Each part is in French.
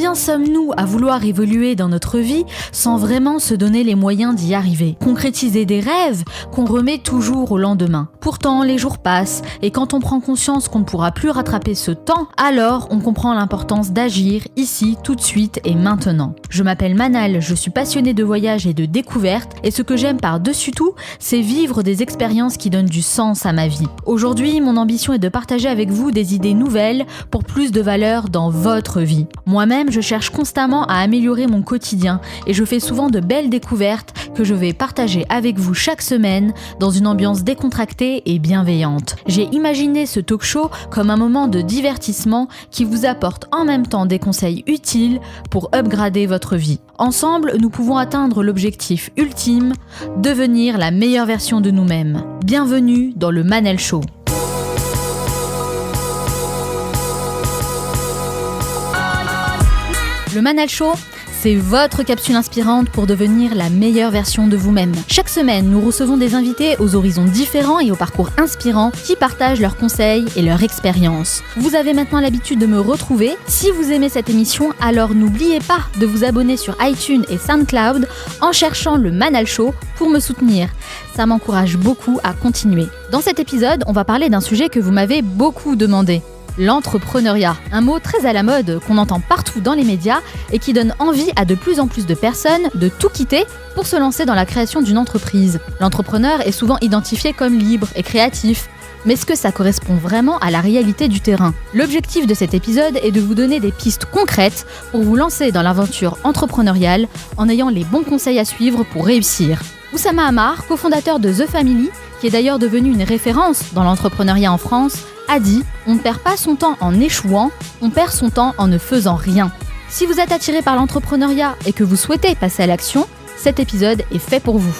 Combien sommes-nous à vouloir évoluer dans notre vie sans vraiment se donner les moyens d'y arriver? Concrétiser des rêves qu'on remet toujours au lendemain. Pourtant, les jours passent et quand on prend conscience qu'on ne pourra plus rattraper ce temps, alors on comprend l'importance d'agir ici, tout de suite et maintenant. Je m'appelle Manal, je suis passionnée de voyage et de découverte et ce que j'aime par-dessus tout, c'est vivre des expériences qui donnent du sens à ma vie. Aujourd'hui, mon ambition est de partager avec vous des idées nouvelles pour plus de valeur dans votre vie. Moi-même, je cherche constamment à améliorer mon quotidien et je fais souvent de belles découvertes que je vais partager avec vous chaque semaine dans une ambiance décontractée et bienveillante. J'ai imaginé ce talk show comme un moment de divertissement qui vous apporte en même temps des conseils utiles pour upgrader votre vie. Ensemble, nous pouvons atteindre l'objectif ultime, devenir la meilleure version de nous-mêmes. Bienvenue dans le Manal Show. Le Manal Show, c'est votre capsule inspirante pour devenir la meilleure version de vous-même. Chaque semaine, nous recevons des invités aux horizons différents et aux parcours inspirants qui partagent leurs conseils et leurs expériences. Vous avez maintenant l'habitude de me retrouver. Si vous aimez cette émission, alors n'oubliez pas de vous abonner sur iTunes et SoundCloud en cherchant le Manal Show pour me soutenir. Ça m'encourage beaucoup à continuer. Dans cet épisode, on va parler d'un sujet que vous m'avez beaucoup demandé. L'entrepreneuriat, un mot très à la mode qu'on entend partout dans les médias et qui donne envie à de plus en plus de personnes de tout quitter pour se lancer dans la création d'une entreprise. L'entrepreneur est souvent identifié comme libre et créatif, mais est-ce que ça correspond vraiment à la réalité du terrain? L'objectif de cet épisode est de vous donner des pistes concrètes pour vous lancer dans l'aventure entrepreneuriale en ayant les bons conseils à suivre pour réussir. Oussama Ammar, cofondateur de The Family, qui est d'ailleurs devenu une référence dans l'entrepreneuriat en France, a dit « On ne perd pas son temps en échouant, on perd son temps en ne faisant rien ». Si vous êtes attiré par l'entrepreneuriat et que vous souhaitez passer à l'action, cet épisode est fait pour vous.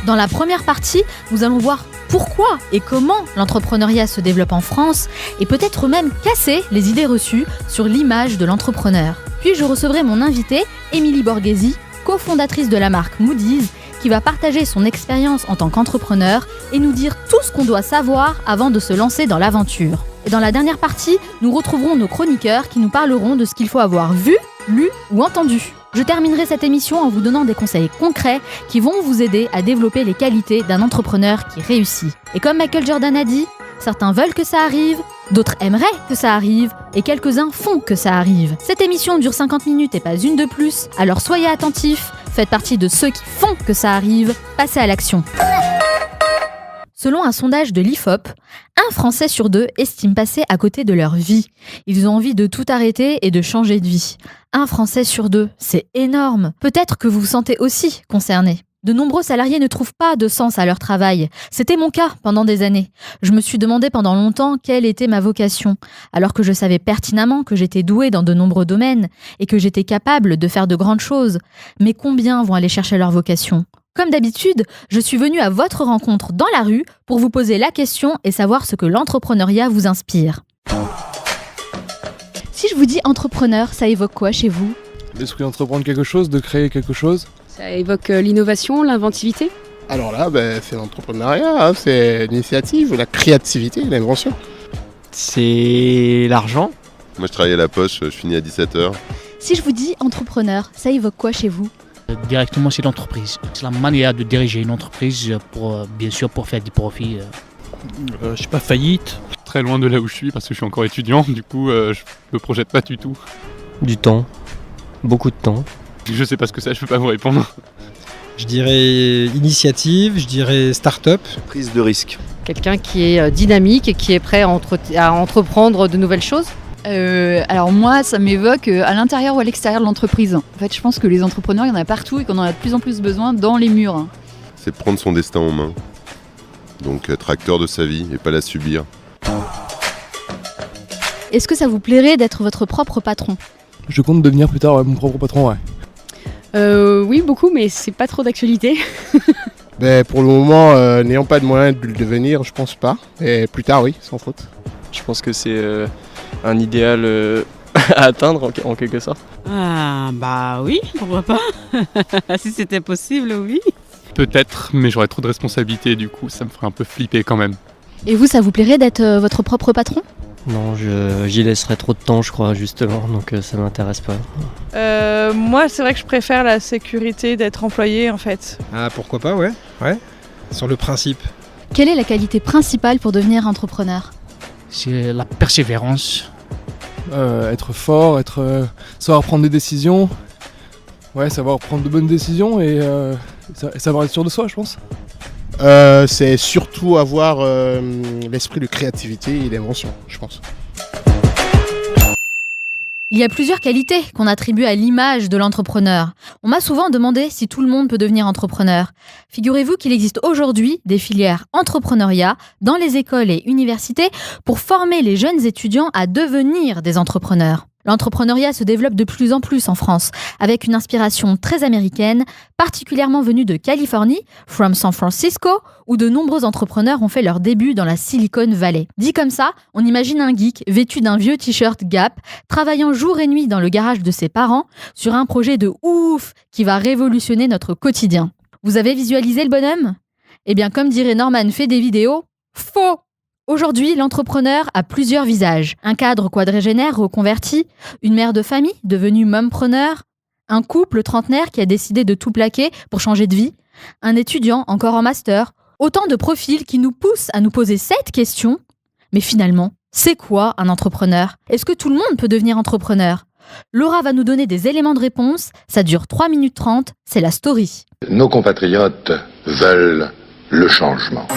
Dans la première partie, nous allons voir pourquoi et comment l'entrepreneuriat se développe en France et peut-être même casser les idées reçues sur l'image de l'entrepreneur. Puis je recevrai mon invitée, Émilie Borghesi, cofondatrice de la marque Moody's, qui va partager son expérience en tant qu'entrepreneur et nous dire tout ce qu'on doit savoir avant de se lancer dans l'aventure. Et dans la dernière partie, nous retrouverons nos chroniqueurs qui nous parleront de ce qu'il faut avoir vu, lu ou entendu. Je terminerai cette émission en vous donnant des conseils concrets qui vont vous aider à développer les qualités d'un entrepreneur qui réussit. Et comme Michael Jordan a dit, certains veulent que ça arrive, d'autres aimeraient que ça arrive, et quelques-uns font que ça arrive. Cette émission dure 50 minutes et pas une de plus, alors soyez attentifs, faites partie de ceux qui font que ça arrive, passez à l'action. Selon un sondage de l'IFOP, un Français sur deux estime passer à côté de leur vie. Ils ont envie de tout arrêter et de changer de vie. Un Français sur deux, c'est énorme. Peut-être que vous vous sentez aussi concerné. De nombreux salariés ne trouvent pas de sens à leur travail. C'était mon cas pendant des années. Je me suis demandé pendant longtemps quelle était ma vocation, alors que je savais pertinemment que j'étais douée dans de nombreux domaines et que j'étais capable de faire de grandes choses. Mais combien vont aller chercher leur vocation ? Comme d'habitude, je suis venue à votre rencontre dans la rue pour vous poser la question et savoir ce que l'entrepreneuriat vous inspire. Si je vous dis entrepreneur, ça évoque quoi chez vous ? L'esprit d'entreprendre quelque chose, de créer quelque chose. Ça évoque l'innovation, l'inventivité. Alors là, c'est l'entrepreneuriat, c'est l'initiative, la créativité, l'invention. C'est l'argent. Moi je travaille à la poste, je finis à 17h. Si je vous dis entrepreneur, ça évoque quoi chez vous ? Directement, c'est l'entreprise. C'est la manière de diriger une entreprise pour, bien sûr, pour faire des profits. Je sais pas, faillite. Très loin de là où je suis parce que je suis encore étudiant, du coup je me projette pas du tout. Du temps. Beaucoup de temps. Je sais pas ce que c'est, je peux pas vous répondre. Je dirais initiative, je dirais start-up. Prise de risque. Quelqu'un qui est dynamique et qui est prêt à entreprendre de nouvelles choses. Alors moi, ça m'évoque à l'intérieur ou à l'extérieur de l'entreprise. En fait, je pense que les entrepreneurs, il y en a partout et qu'on en a de plus en plus besoin dans les murs. C'est prendre son destin en main. Donc être acteur de sa vie et pas la subir. Est-ce que ça vous plairait d'être votre propre patron ? Je compte devenir plus tard mon propre patron, ouais. Oui, beaucoup, mais c'est pas trop d'actualité. Pour le moment, n'ayant pas de moyens de le devenir, je pense pas. Et plus tard, oui, sans faute. Je pense que c'est un idéal à atteindre en quelque sorte. Oui, pourquoi pas. Si c'était possible, oui. Peut-être, mais j'aurais trop de responsabilités, du coup ça me ferait un peu flipper quand même. Et vous, ça vous plairait d'être votre propre patron ? Non, j'y laisserai trop de temps, je crois, justement, donc ça m'intéresse pas. Moi, c'est vrai que je préfère la sécurité d'être employé, en fait. Ah, pourquoi pas, ouais. Sur le principe. Quelle est la qualité principale pour devenir entrepreneur ? C'est la persévérance. Être fort, savoir prendre des décisions. Ouais, savoir prendre de bonnes décisions et savoir être sûr de soi, je pense. C'est surtout avoir l'esprit de créativité et d'invention, je pense. Il y a plusieurs qualités qu'on attribue à l'image de l'entrepreneur. On m'a souvent demandé si tout le monde peut devenir entrepreneur. Figurez-vous qu'il existe aujourd'hui des filières entrepreneuriat dans les écoles et universités pour former les jeunes étudiants à devenir des entrepreneurs. L'entrepreneuriat se développe de plus en plus en France, avec une inspiration très américaine, particulièrement venue de Californie, from San Francisco, où de nombreux entrepreneurs ont fait leur début dans la Silicon Valley. Dit comme ça, on imagine un geek vêtu d'un vieux t-shirt Gap, travaillant jour et nuit dans le garage de ses parents, sur un projet de ouf qui va révolutionner notre quotidien. Vous avez visualisé le bonhomme ? Eh bien, comme dirait Norman fait des vidéos, faux ! Aujourd'hui, l'entrepreneur a plusieurs visages. Un cadre quadragénaire reconverti, une mère de famille devenue mompreneur, un couple trentenaire qui a décidé de tout plaquer pour changer de vie, un étudiant encore en master. Autant de profils qui nous poussent à nous poser cette question. Mais finalement, c'est quoi un entrepreneur ? Est-ce que tout le monde peut devenir entrepreneur ? Laura va nous donner des éléments de réponse. Ça dure 3 minutes 30, c'est la story. Nos compatriotes veulent le changement.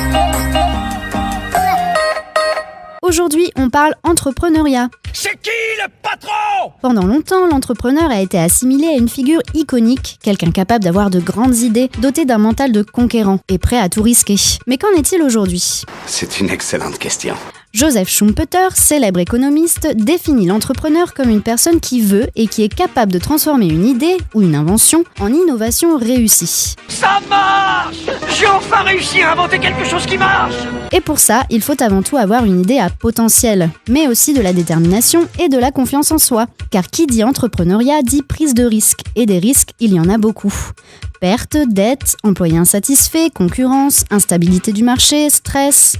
Aujourd'hui, on parle entrepreneuriat. C'est qui le patron ? Pendant longtemps, l'entrepreneur a été assimilé à une figure iconique, quelqu'un capable d'avoir de grandes idées, doté d'un mental de conquérant et prêt à tout risquer. Mais qu'en est-il aujourd'hui ? C'est une excellente question. Joseph Schumpeter, célèbre économiste, définit l'entrepreneur comme une personne qui veut et qui est capable de transformer une idée ou une invention en innovation réussie. Ça marche ! J'ai enfin réussi à inventer quelque chose qui marche ! Et pour ça, il faut avant tout avoir une idée à potentiel, mais aussi de la détermination et de la confiance en soi. Car qui dit entrepreneuriat dit prise de risque, et des risques, il y en a beaucoup. Pertes, dettes, employés insatisfaits, concurrence, instabilité du marché, stress...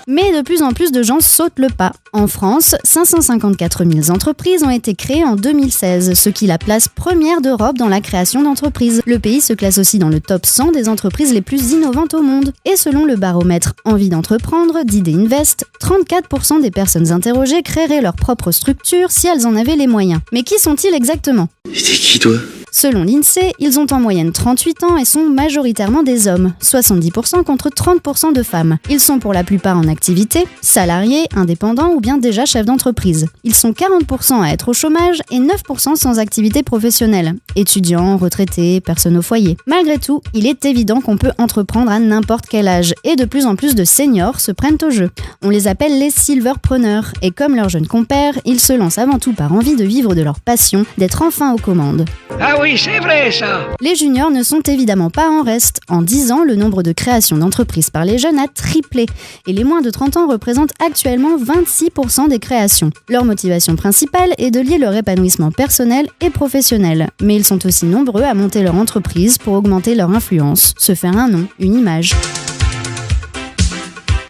Mais de plus en plus de gens sautent le pas. En France, 554 000 entreprises ont été créées en 2016, ce qui la place première d'Europe dans la création d'entreprises. Le pays se classe aussi dans le top 100 des entreprises les plus innovantes au monde. Et selon le baromètre Envie d'entreprendre d'ID Invest, 34% des personnes interrogées créeraient leur propre structure si elles en avaient les moyens. Mais qui sont-ils exactement ? T'es qui toi ? Selon l'INSEE, ils ont en moyenne 38 ans et sont majoritairement des hommes, 70% contre 30% de femmes. Ils sont pour la plupart en activité, salariés, indépendants ou bien déjà chefs d'entreprise. Ils sont 40% à être au chômage et 9% sans activité professionnelle, étudiants, retraités, personnes au foyer. Malgré tout, il est évident qu'on peut entreprendre à n'importe quel âge et de plus en plus de seniors se prennent au jeu. On les appelle les silverpreneurs et comme leurs jeunes compères, ils se lancent avant tout par envie de vivre de leur passion, d'être enfin aux commandes. Ah oui, c'est vrai ça. Les juniors ne sont évidemment pas en reste. En 10 ans, le nombre de créations d'entreprises par les jeunes a triplé et les moins de 30 ans représentent actuellement 26% des créations. Leur motivation principale est de lier leur épanouissement personnel et professionnel, mais ils sont aussi nombreux à monter leur entreprise pour augmenter leur influence, se faire un nom, une image.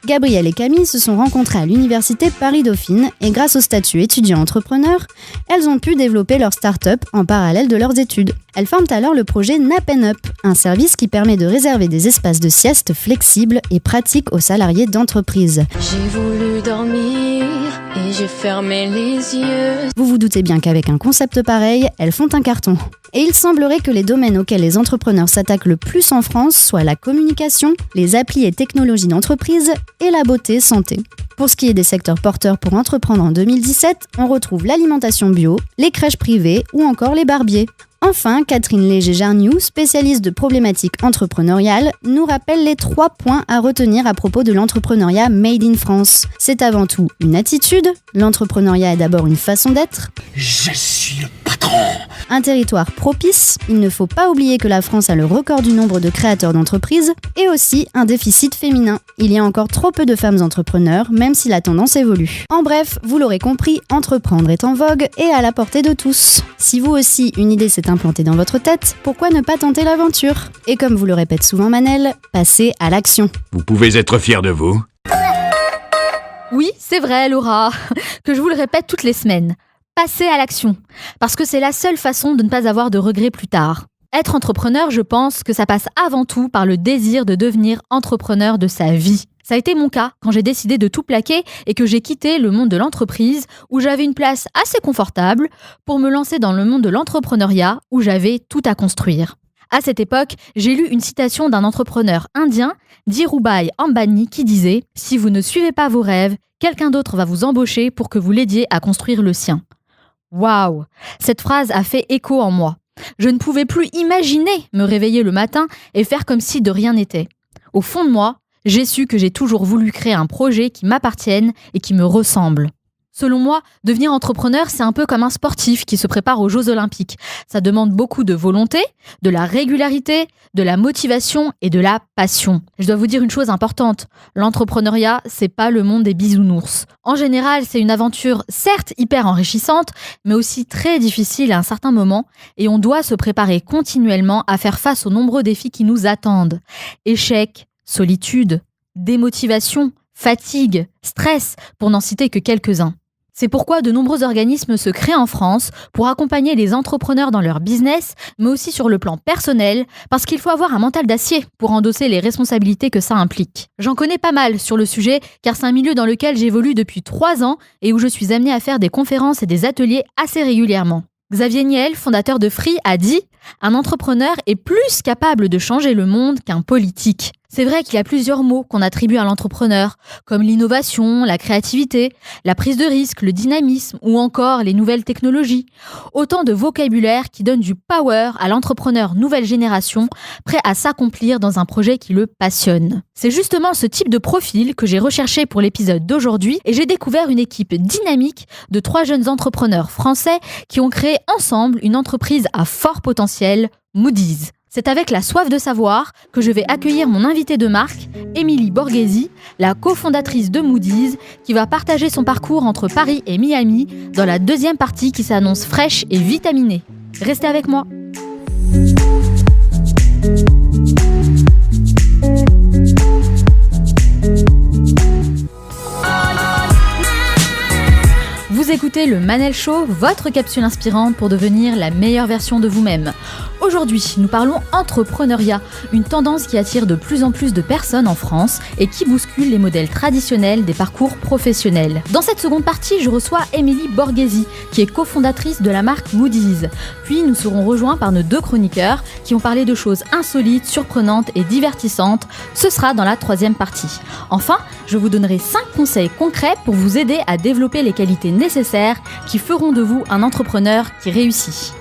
Gabriel et Camille se sont rencontrées à l'université Paris-Dauphine et grâce au statut étudiant-entrepreneur, elles ont pu développer leur start-up en parallèle de leurs études. Elles forment alors le projet Nap & Up, un service qui permet de réserver des espaces de sieste flexibles et pratiques aux salariés d'entreprise. J'ai voulu dormir et j'ai fermé les yeux. Vous vous doutez bien qu'avec un concept pareil, elles font un carton. Et il semblerait que les domaines auxquels les entrepreneurs s'attaquent le plus en France soient la communication, les applis et technologies d'entreprise et la beauté santé. Pour ce qui est des secteurs porteurs pour entreprendre en 2017, on retrouve l'alimentation bio, les crèches privées ou encore les barbiers. Enfin, Catherine Léger-Jarniou, spécialiste de problématiques entrepreneuriales, nous rappelle les 3 points à retenir à propos de l'entrepreneuriat made in France. C'est avant tout une attitude, l'entrepreneuriat est d'abord une façon d'être. Je suis le patron. Un territoire propice, il ne faut pas oublier que la France a le record du nombre de créateurs d'entreprises, et aussi un déficit féminin. Il y a encore trop peu de femmes entrepreneurs, même si la tendance évolue. En bref, vous l'aurez compris, entreprendre est en vogue et à la portée de tous. Si vous aussi, une idée s'est implantée dans votre tête, pourquoi ne pas tenter l'aventure ? Et comme vous le répète souvent Manel, passez à l'action. Vous pouvez être fier de vous. Oui, c'est vrai, Laura, que je vous le répète toutes les semaines. Passez à l'action, parce que c'est la seule façon de ne pas avoir de regrets plus tard. Être entrepreneur, je pense que ça passe avant tout par le désir de devenir entrepreneur de sa vie. Ça a été mon cas quand j'ai décidé de tout plaquer et que j'ai quitté le monde de l'entreprise où j'avais une place assez confortable pour me lancer dans le monde de l'entrepreneuriat où j'avais tout à construire. À cette époque, j'ai lu une citation d'un entrepreneur indien, Dhirubhai Ambani, qui disait « Si vous ne suivez pas vos rêves, quelqu'un d'autre va vous embaucher pour que vous l'aidiez à construire le sien. » Waouh! Cette phrase a fait écho en moi. Je ne pouvais plus imaginer me réveiller le matin et faire comme si de rien n'était. Au fond de moi, j'ai su que j'ai toujours voulu créer un projet qui m'appartienne et qui me ressemble. Selon moi, devenir entrepreneur, c'est un peu comme un sportif qui se prépare aux Jeux Olympiques. Ça demande beaucoup de volonté, de la régularité, de la motivation et de la passion. Je dois vous dire une chose importante, l'entrepreneuriat, c'est pas le monde des bisounours. En général, c'est une aventure certes hyper enrichissante, mais aussi très difficile à un certain moment, et on doit se préparer continuellement à faire face aux nombreux défis qui nous attendent. Échecs, solitude, démotivation, fatigue, stress, pour n'en citer que quelques-uns. C'est pourquoi de nombreux organismes se créent en France pour accompagner les entrepreneurs dans leur business, mais aussi sur le plan personnel, parce qu'il faut avoir un mental d'acier pour endosser les responsabilités que ça implique. J'en connais pas mal sur le sujet, car c'est un milieu dans lequel j'évolue depuis 3 ans et où je suis amenée à faire des conférences et des ateliers assez régulièrement. Xavier Niel, fondateur de Free, a dit « Un entrepreneur est plus capable de changer le monde qu'un politique ». C'est vrai qu'il y a plusieurs mots qu'on attribue à l'entrepreneur, comme l'innovation, la créativité, la prise de risque, le dynamisme ou encore les nouvelles technologies. Autant de vocabulaire qui donnent du power à l'entrepreneur nouvelle génération, prêt à s'accomplir dans un projet qui le passionne. C'est justement ce type de profil que j'ai recherché pour l'épisode d'aujourd'hui et j'ai découvert une équipe dynamique de 3 jeunes entrepreneurs français qui ont créé ensemble une entreprise à fort potentiel, Moodyz. C'est avec la soif de savoir que je vais accueillir mon invitée de marque, Émilie Borghesi, la cofondatrice de Moodyz, qui va partager son parcours entre Paris et Miami dans la 2e partie qui s'annonce fraîche et vitaminée. Restez avec moi. Vous écoutez le Manel Show, votre capsule inspirante pour devenir la meilleure version de vous-même. Aujourd'hui, nous parlons entrepreneuriat, une tendance qui attire de plus en plus de personnes en France et qui bouscule les modèles traditionnels des parcours professionnels. Dans cette seconde partie, je reçois Émilie Borghesi, qui est cofondatrice de la marque Moodyz. Puis nous serons rejoints par nos 2 chroniqueurs qui ont parlé de choses insolites, surprenantes et divertissantes. Ce sera dans la 3e partie. Enfin, je vous donnerai 5 conseils concrets pour vous aider à développer les qualités nécessaires qui feront de vous un entrepreneur qui réussit.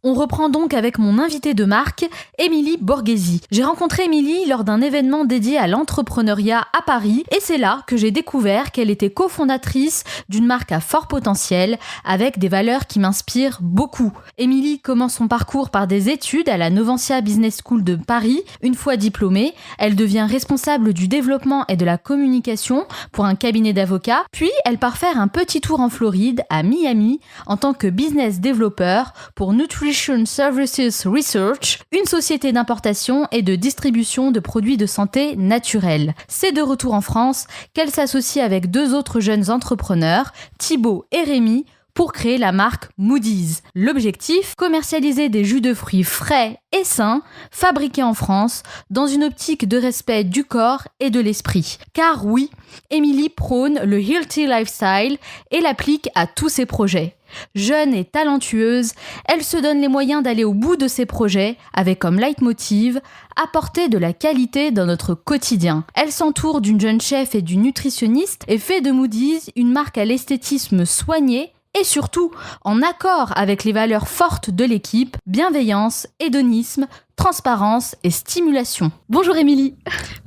On reprend donc avec mon invitée de marque, Émilie Borghesi. J'ai rencontré Émilie lors d'un événement dédié à l'entrepreneuriat à Paris et c'est là que j'ai découvert qu'elle était cofondatrice d'une marque à fort potentiel avec des valeurs qui m'inspirent beaucoup. Émilie commence son parcours par des études à la Novantia Business School de Paris. Une fois diplômée, elle devient responsable du développement et de la communication pour un cabinet d'avocats. Puis elle part faire un petit tour en Floride, à Miami, en tant que business developer pour Nutrition Services Research, une société d'importation et de distribution de produits de santé naturels. C'est de retour en France qu'elle s'associe avec 2 autres jeunes entrepreneurs, Thibaut et Rémi, pour créer la marque Moodyz. L'objectif, commercialiser des jus de fruits frais et sains, fabriqués en France, dans une optique de respect du corps et de l'esprit. Car oui, Émilie prône le healthy lifestyle et l'applique à tous ses projets. Jeune et talentueuse, elle se donne les moyens d'aller au bout de ses projets avec comme leitmotiv apporter de la qualité dans notre quotidien. Elle s'entoure d'une jeune chef et d'une nutritionniste et fait de Moodyz une marque à l'esthétisme soigné et surtout en accord avec les valeurs fortes de l'équipe, bienveillance, hédonisme, transparence et stimulation. Bonjour Émilie.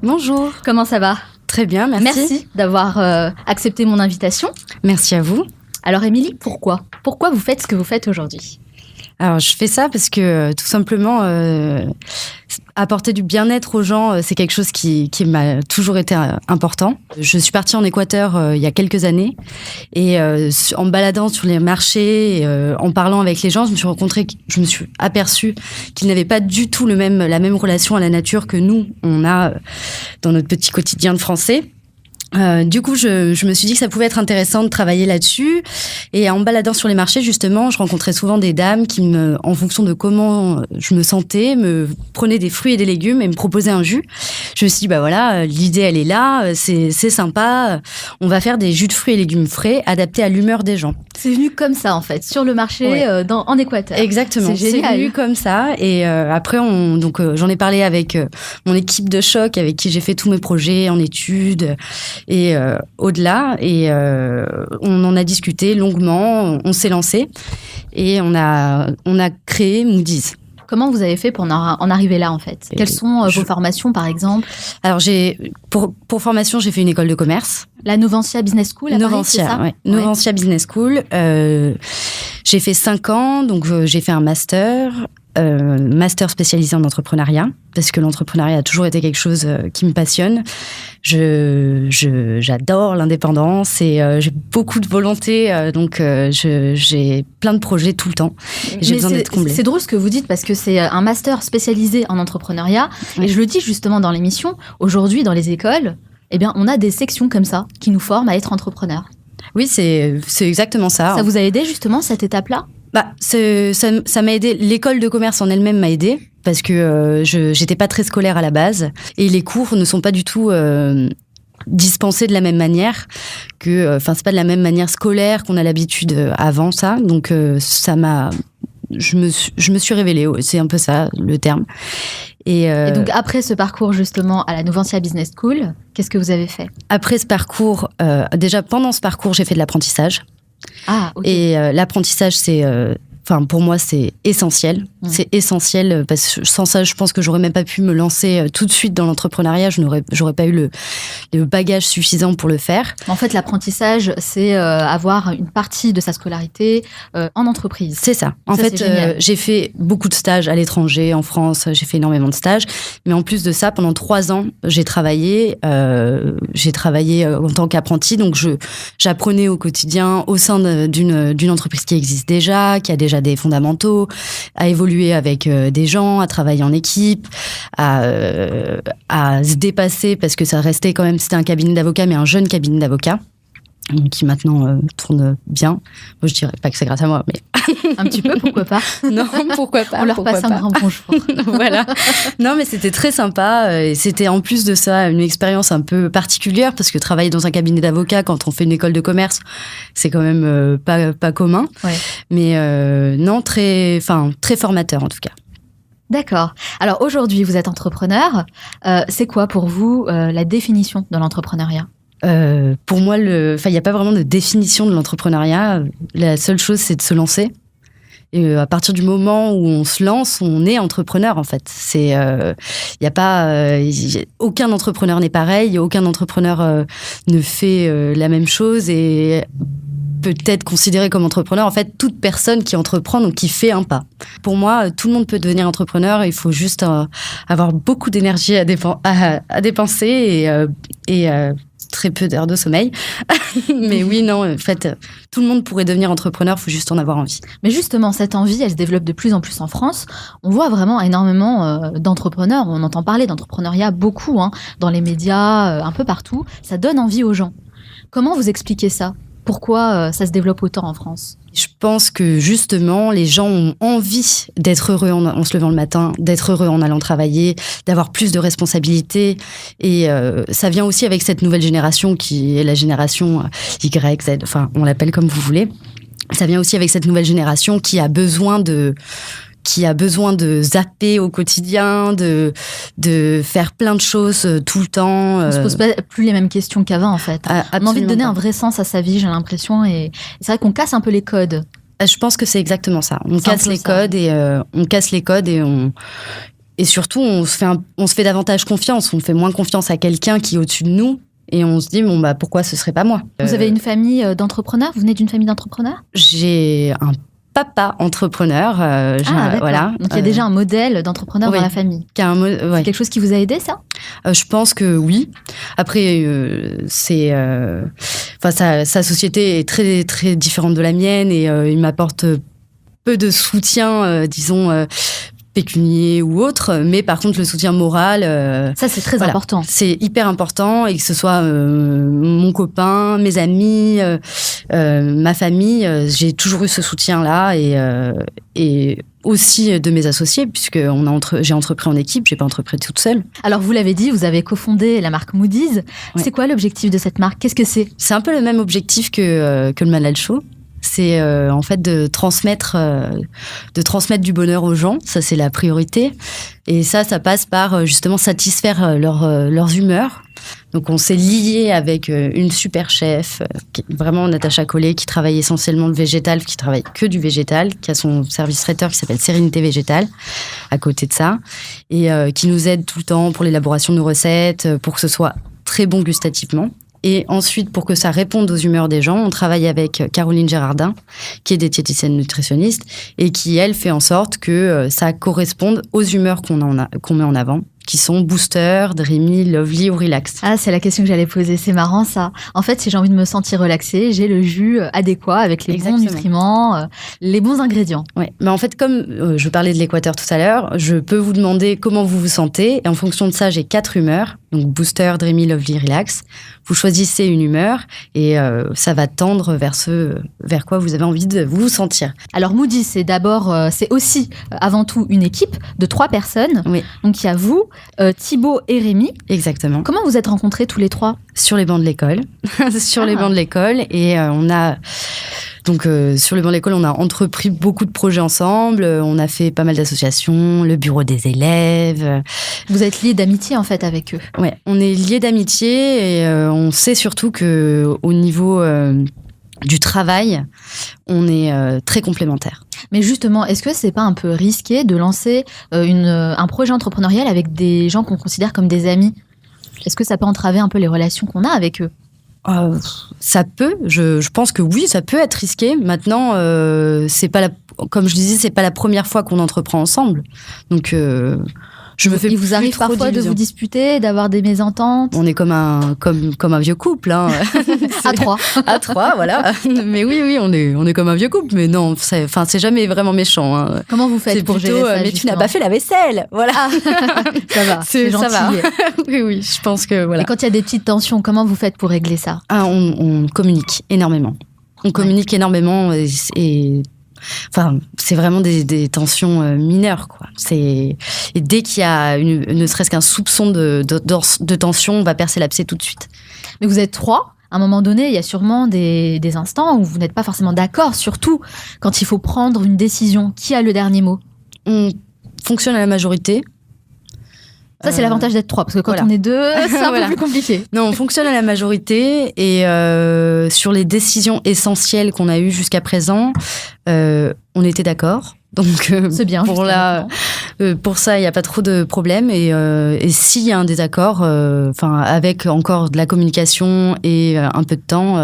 Bonjour. Comment ça va ? Très bien, merci. Merci d'avoir accepté mon invitation. Merci à vous. Alors Émilie, pourquoi vous faites ce que vous faites aujourd'hui ? Alors, je fais ça parce que tout simplement, apporter du bien-être aux gens, c'est quelque chose qui m'a toujours été important. Je suis partie en Équateur il y a quelques années et en me baladant sur les marchés, en parlant avec les gens, je me suis aperçue qu'ils n'avaient pas du tout la même relation à la nature que nous, on a dans notre petit quotidien de Français. Du coup, je me suis dit que ça pouvait être intéressant de travailler là-dessus. Et en me baladant sur les marchés, justement, je rencontrais souvent des dames qui, en fonction de comment je me sentais, me prenaient des fruits et des légumes et me proposaient un jus. Je me suis dit, bah voilà, l'idée, elle est là, c'est sympa. On va faire des jus de fruits et légumes frais adaptés à l'humeur des gens. C'est venu comme ça, en fait, sur le marché Ouais. En Équateur. Exactement, C'est génial. venu comme ça. Et après, j'en ai parlé avec mon équipe de choc, avec qui j'ai fait tous mes projets en études et au-delà. Et on en a discuté longuement, on s'est lancé et on a créé Moody's. Comment vous avez fait pour en arriver là, en fait? Quelles sont vos formations, par exemple? Alors, pour formation, j'ai fait une école de commerce. La Novantia Business School à Paris, c'est ça? Ouais. Novantia Business School. J'ai fait 5 ans, donc j'ai fait un master spécialisé en entrepreneuriat, parce que l'entrepreneuriat a toujours été quelque chose qui me passionne. J'adore l'indépendance et j'ai beaucoup de volonté, donc j'ai plein de projets tout le temps. J'ai besoin d'être comblée. C'est drôle ce que vous dites, parce que c'est un master spécialisé en entrepreneuriat, et je le dis justement dans l'émission, aujourd'hui dans les écoles, eh bien, on a des sections comme ça qui nous forment à être entrepreneurs. Oui, c'est exactement ça. Ça vous a aidé justement cette étape-là? Ça m'a aidé. L'école de commerce en elle-même m'a aidé parce que j'étais pas très scolaire à la base et les cours ne sont pas du tout dispensés de la même manière que. Enfin, c'est pas de la même manière scolaire qu'on a l'habitude avant ça. Donc je me suis révélée. C'est un peu ça le terme. Et donc après ce parcours justement à la Novantia Business School, qu'est-ce que vous avez fait? Après ce parcours, déjà pendant ce parcours, j'ai fait de l'apprentissage. Ah, ok. Et l'apprentissage, pour moi, c'est essentiel. C'est essentiel parce que sans ça, je pense que j'aurais même pas pu me lancer tout de suite dans l'entrepreneuriat. J'aurais pas eu le bagage suffisant pour le faire. En fait, l'apprentissage, c'est avoir une partie de sa scolarité en entreprise. C'est ça. En fait, j'ai fait beaucoup de stages à l'étranger, en France. J'ai fait énormément de stages. Mais en plus de ça, pendant 3 ans, j'ai travaillé en tant qu'apprenti. Donc, j'apprenais au quotidien au sein d'une entreprise qui existe déjà, qui a déjà des fondamentaux, à évoluer avec des gens, à travailler en équipe, à se dépasser parce que ça restait quand même, c'était un cabinet d'avocats, mais un jeune cabinet d'avocats qui maintenant tourne bien. Moi, je dirais pas que c'est grâce à moi, mais un petit peu, pourquoi pas? Non, pourquoi pas? On leur passe un grand bonjour. Voilà. Non, mais c'était très sympa. Et c'était en plus de ça une expérience un peu particulière parce que travailler dans un cabinet d'avocats quand on fait une école de commerce, c'est quand même pas commun. Ouais. Mais non, très formateur en tout cas. D'accord. Alors aujourd'hui, vous êtes entrepreneur. C'est quoi pour vous la définition de l'entrepreneuriat? Pour moi, il n'y a pas vraiment de définition de l'entrepreneuriat. La seule chose, c'est de se lancer. Et à partir du moment où on se lance, on est entrepreneur, en fait. Aucun entrepreneur n'est pareil, aucun entrepreneur ne fait la même chose et peut être considéré comme entrepreneur. En fait, toute personne qui entreprend, donc qui fait un pas. Pour moi, tout le monde peut devenir entrepreneur. Il faut juste avoir beaucoup d'énergie à dépenser et très peu d'heures de sommeil. Mais oui, non, en fait, tout le monde pourrait devenir entrepreneur, il faut juste en avoir envie. Mais justement, cette envie, elle se développe de plus en plus en France. On voit vraiment énormément d'entrepreneurs, on entend parler d'entrepreneuriat beaucoup, dans les médias, un peu partout. Ça donne envie aux gens. Comment vous expliquez ça? Pourquoi ça se développe autant en France? Je pense que justement, les gens ont envie d'être heureux en se levant le matin, d'être heureux en allant travailler, d'avoir plus de responsabilités. Et ça vient aussi avec cette nouvelle génération qui est la génération Y, Z, enfin, on l'appelle comme vous voulez. Ça vient aussi avec cette nouvelle génération qui a besoin de zapper au quotidien, de faire plein de choses tout le temps. On se pose pas plus les mêmes questions qu'avant, en fait. On a envie de donner un vrai sens à sa vie, j'ai l'impression. Et c'est vrai qu'on casse un peu les codes. Je pense que c'est exactement ça. On casse les codes et surtout, on se fait davantage confiance. On fait moins confiance à quelqu'un qui est au-dessus de nous. Et on se dit, pourquoi ce serait pas moi? Vous avez une famille d'entrepreneurs? Vous venez d'une famille d'entrepreneurs? J'ai un papa entrepreneur. Voilà. Donc il y a déjà un modèle d'entrepreneur dans la famille. C'est quelque chose qui vous a aidé, ça ? Je pense que oui. Après, sa société est très, très différente de la mienne et il m'apporte peu de soutien, disons, pécunier ou autre, mais par contre le soutien moral, ça c'est très important. C'est hyper important, et que ce soit mon copain, mes amis, ma famille, j'ai toujours eu ce soutien-là, et aussi de mes associés, puisque j'ai entrepris en équipe, j'ai pas entrepris toute seule. Alors vous l'avez dit, vous avez cofondé la marque Moody's. Ouais. C'est quoi l'objectif de cette marque ? Qu'est-ce que c'est ? C'est un peu le même objectif que le Manal Show. C'est en fait de transmettre du bonheur aux gens, ça c'est la priorité. Et ça passe par justement satisfaire leurs humeurs. Donc on s'est lié avec une super chef, vraiment Natacha Collet, qui travaille essentiellement le végétal, qui travaille que du végétal, qui a son service traiteur qui s'appelle Sérénité Végétale, à côté de ça, et qui nous aide tout le temps pour l'élaboration de nos recettes, pour que ce soit très bon gustativement. Et ensuite, pour que ça réponde aux humeurs des gens, on travaille avec Caroline Gérardin, qui est diététicienne nutritionniste, et qui, elle, fait en sorte que ça corresponde aux humeurs qu'on met en avant, qui sont Booster, Dreamy, Lovely ou Relax. Ah, c'est la question que j'allais poser. C'est marrant, ça. En fait, si j'ai envie de me sentir relaxée, j'ai le jus adéquat avec les bons nutriments, les bons ingrédients. Ouais. Mais en fait, comme je parlais de l'Équateur tout à l'heure, je peux vous demander comment vous vous sentez. Et en fonction de ça, j'ai 4 humeurs. Donc, Booster, Dreamy, Lovely, Relax. Vous choisissez une humeur et ça va tendre vers quoi vous avez envie de vous sentir. Alors, Moody's, c'est aussi, avant tout, une équipe de 3 personnes. Oui. Donc, il y a vous, Thibaut et Rémi. Exactement. Comment vous êtes rencontrés tous les 3 ? Sur les bancs de l'école. Les bancs de l'école. Et sur les bancs de l'école, on a entrepris beaucoup de projets ensemble. On a fait pas mal d'associations, le bureau des élèves. Vous êtes liés d'amitié, en fait, avec eux ? Ouais, on est liés d'amitié et on sait surtout qu'au niveau du travail, on est très complémentaires. Mais justement, est-ce que c'est pas un peu risqué de lancer un projet entrepreneurial avec des gens qu'on considère comme des amis ? Est-ce que ça peut entraver un peu les relations qu'on a avec eux ? Ça peut, je pense que oui, ça peut être risqué. Maintenant, comme je disais, c'est pas la première fois qu'on entreprend ensemble. Donc, il vous arrive parfois de vous disputer, d'avoir des mésententes ? On est comme un vieux couple, hein. À 3. À 3, voilà. Mais oui, on est comme un vieux couple. Mais non, c'est jamais vraiment méchant, hein. Comment vous faites pour gérer ça ? Mais tu n'as pas fait la vaisselle, voilà. Ça va, c'est gentil. Ça va. Oui, je pense que voilà. Et quand il y a des petites tensions, comment vous faites pour régler ça ? On communique énormément. On communique énormément et c'est vraiment des tensions mineures, quoi. Et dès qu'il y a ne serait-ce qu'un soupçon de tension, on va percer l'abcès tout de suite. Mais vous êtes 3. À un moment donné, il y a sûrement des instants où vous n'êtes pas forcément d'accord, surtout quand il faut prendre une décision. Qui a le dernier mot ? On fonctionne à la majorité. Ça, c'est l'avantage d'être 3, parce que quand on est 2, c'est un peu plus compliqué. Non, on fonctionne à la majorité et sur les décisions essentielles qu'on a eues jusqu'à présent, on était d'accord. Donc, c'est bien. Pour ça, il n'y a pas trop de problèmes. Et s'il y a un désaccord, avec encore de la communication et un peu de temps,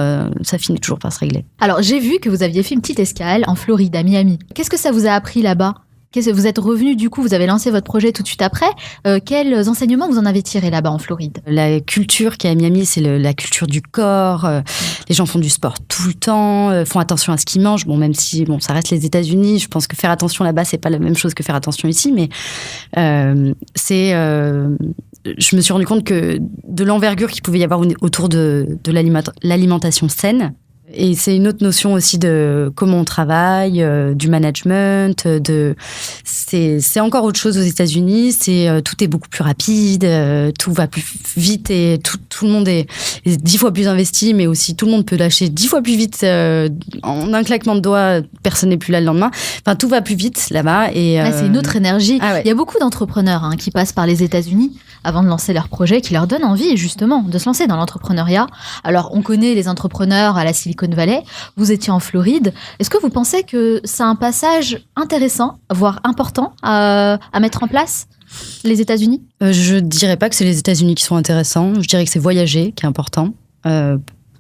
ça finit toujours par se régler. Alors, j'ai vu que vous aviez fait une petite escale en Floride, à Miami. Qu'est-ce que ça vous a appris là-bas ? Vous êtes revenu, du coup, vous avez lancé votre projet tout de suite après. Quels enseignements vous en avez tirés là-bas en Floride ? La culture qu'il y a à Miami, c'est la culture du corps. Les gens font du sport tout le temps, font attention à ce qu'ils mangent. Bon, même si ça reste les États-Unis, je pense que faire attention là-bas, c'est pas la même chose que faire attention ici. Mais je me suis rendu compte que de l'envergure qu'il pouvait y avoir autour de l'alimentation saine. Et c'est une autre notion aussi de comment on travaille, du management, c'est encore autre chose aux États-Unis. Tout est beaucoup plus rapide, tout va plus vite et tout le monde est 10 fois plus investi, mais aussi tout le monde peut lâcher 10 fois plus vite en un claquement de doigts. Personne n'est plus là le lendemain. Enfin, tout va plus vite là-bas et c'est une autre énergie. Ah ouais. Il y a beaucoup d'entrepreneurs qui passent par les États-Unis avant de lancer leur projet, qui leur donnent envie justement de se lancer dans l'entrepreneuriat. Alors, on connaît les entrepreneurs à la Silicon Valley. Vous étiez en Floride. Est-ce que vous pensez que c'est un passage intéressant, voire important à mettre en place, les États-Unis ? Je dirais pas que c'est les États-Unis qui sont intéressants. Je dirais que c'est voyager qui est important.